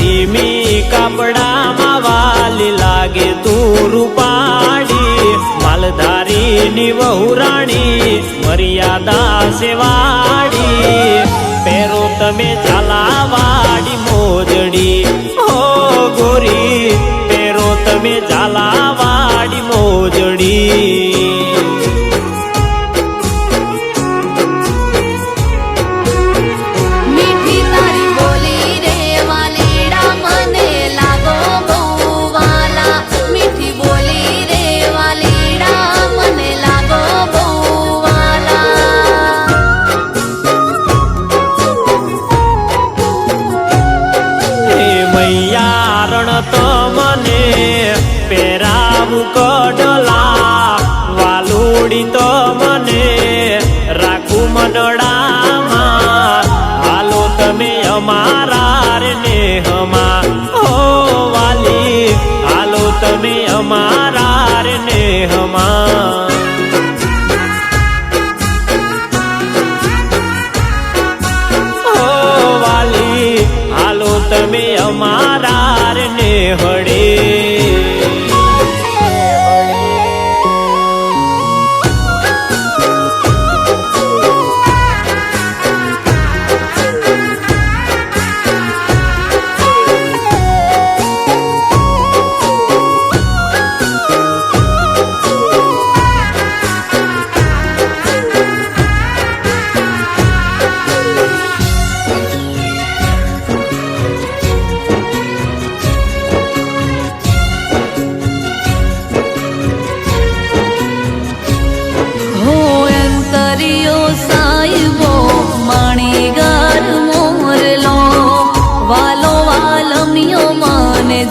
ધીમી કાપડામાં વાલી લાગે તું રૂપાડી માલધારીની વહુરાણી મર્યાદા સેવાડી પહેરો તમે ઝાલાવાડી મોજડી હો ગોરી પહેરો તમે ઝાલાવાડી મોજડી તમને પહેરાવું કડલા વાલુડી તો મને રાખું મનડામાં હાલો તમે અમારા રે નેહમાં હો વાલી હાલો તમે અમારા રે નેહમાં હો વાલી હાલો તમે અમારા રે નેહડે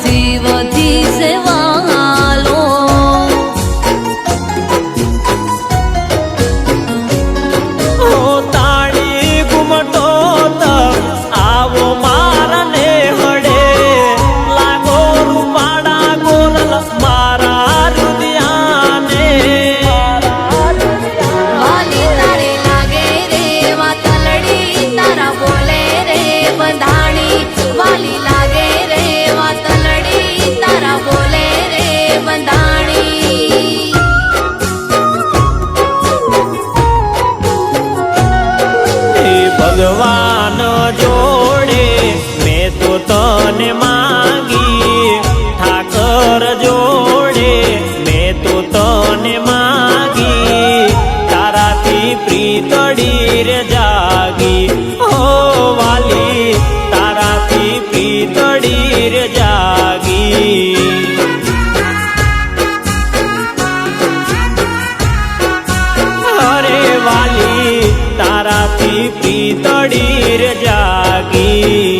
જીવથી સેવાલો તાળી ઘુમટો આવો મારા ને હડે લાગો રૂપાડા ગોરલ મારા રુદિયાને વાલી તારે લાગે રે વાતલડી તારા બોલે રે બંધાણી વાલી લાગે રે વાતલડી તારા બોલે રે બંધાણી ભગવાન જોડે મેં તો તને માગી ઠાકર જોડે મેં તો તને માગી તારાથી પ્રીતડી રે જાગી હો વાલી તારાથી પ્રીતડી રે જાગી અરે વાલી તારાથી પ્રીતડી રે જાગી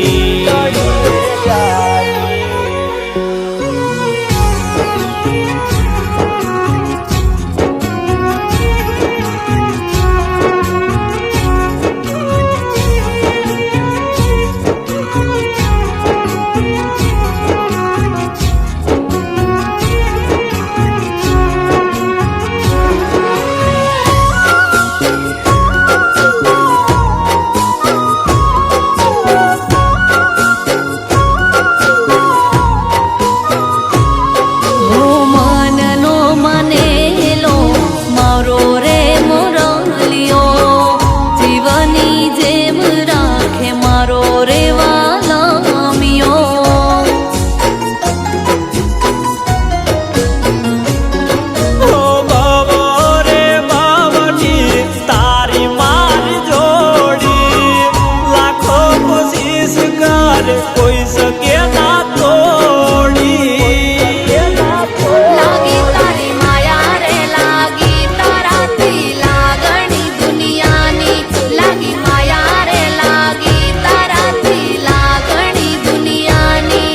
કોઈ શકે ના તોડી લાગી તારી માયા રે લાગી તારાથી લાગણી દુનિયાની લાગી માયા રે લાગી તારાથી લાગણી દુનિયાની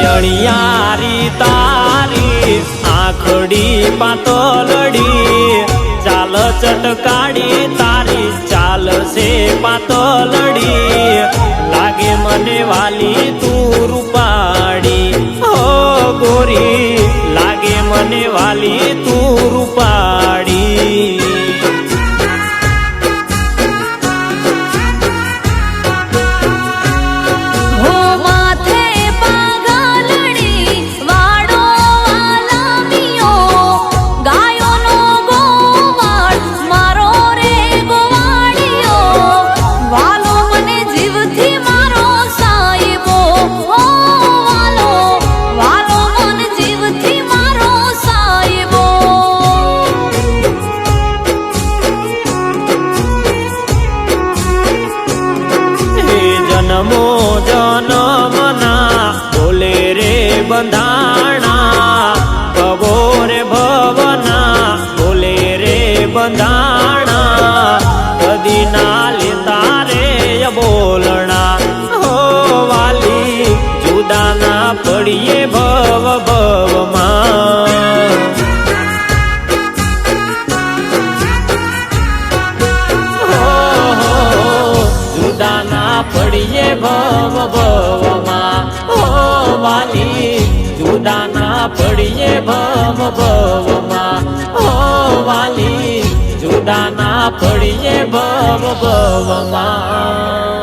અણિયારી તારી આંખડી પાતળડી ચાલ ચટકાડી તારી બંધાણા ભવો રે ભવના બોલે રે બંધાણા કદી ના લેતા રે બોલણા હો વાલી જુદા ના પડીએ ભવ ભવમાં જુદા ના પડીએ ભવ ભવમાં ઓ વાલી જુદા ના પડીએ ભવ ભવમાં ઓ વાલી જુદા ના પડીએ ભવ ભવમાં